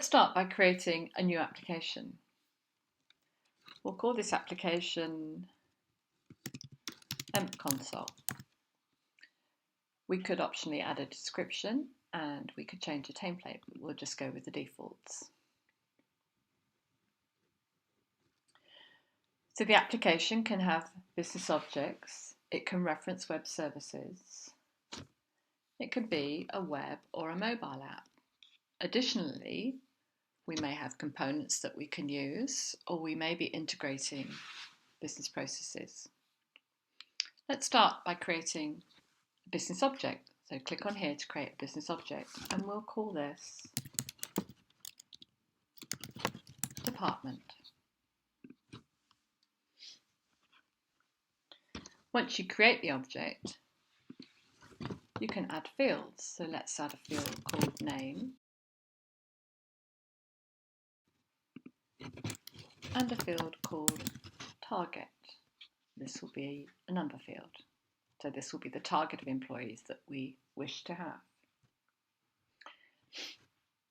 Let's start by creating a new application. We'll call this application Emp Console. We could optionally add a description and we could change the template, but we'll just go with the defaults. So the application can have business objects, it can reference web services, it could be a web or a mobile app. Additionally, we may have components that we can use, or we may be integrating business processes. Let's start by creating a business object. So click on here to create a business object, and we'll call this department. Once you create the object, you can add fields. So let's add a field called name and a field called target. This will be a number field. So this will be the target of employees that we wish to have.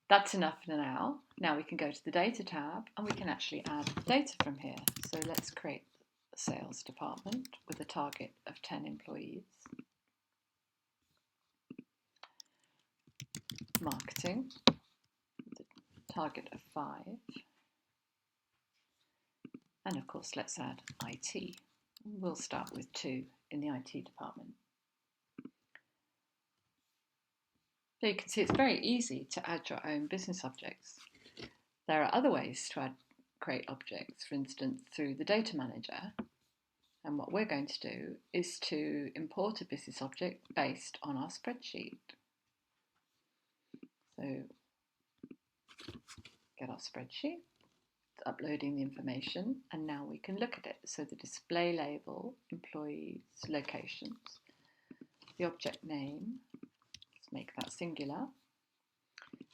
That's enough for now. Now we can go to the data tab and we can actually add data from here. So let's create a sales department with a target of 10 employees. Marketing with a target of 5. And of course, let's add IT. We'll start with 2 in the IT department. So you can see it's very easy to add your own business objects. There are other ways to create objects, for instance, through the data manager. And what we're going to do is to import a business object based on our spreadsheet. So get our spreadsheet. Uploading the information, and now we can look at it. So the display label, employees, locations, the object name, let's make that singular,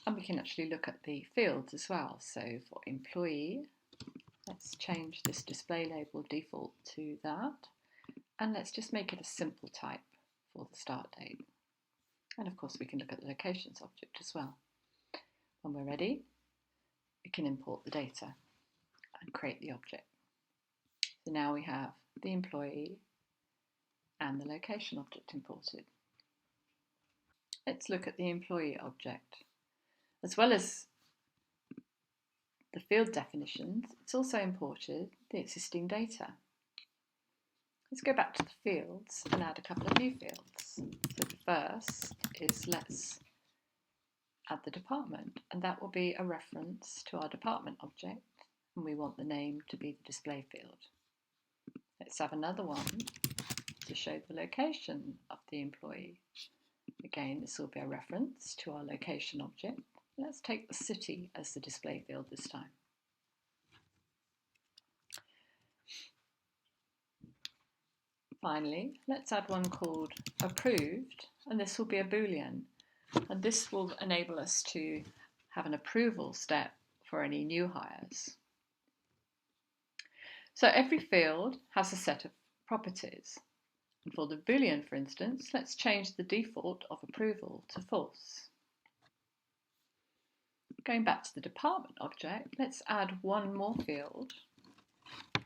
and we can actually look at the fields as well. So for employee, let's change this display label default to that, and let's just make it a simple type for the start date. And of course we can look at the locations object as well. When we're ready, we can import the data and create the object. So now we have the employee and the location object imported. Let's look at the employee object. As well as the field definitions, it's also imported the existing data. Let's go back to the fields and add a couple of new fields. So the first is let's add the department, and that will be a reference to our department object. And we want the name to be the display field. Let's have another one to show the location of the employee. Again, this will be a reference to our location object. Let's take the city as the display field this time. Finally, let's add one called approved, and this will be a Boolean. And this will enable us to have an approval step for any new hires. So every field has a set of properties. And for the Boolean, for instance, let's change the default of approval to false. Going back to the department object, let's add one more field.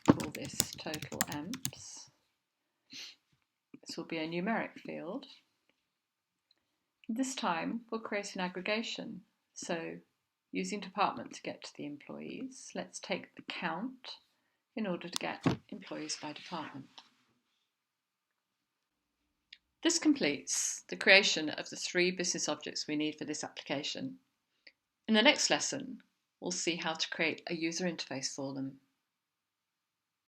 Call this total emps. This will be a numeric field. This time we'll create an aggregation. So using department to get to the employees, let's take the count in order to get employees by department. This completes the creation of the 3 business objects we need for this application. In the next lesson, we'll see how to create a user interface for them.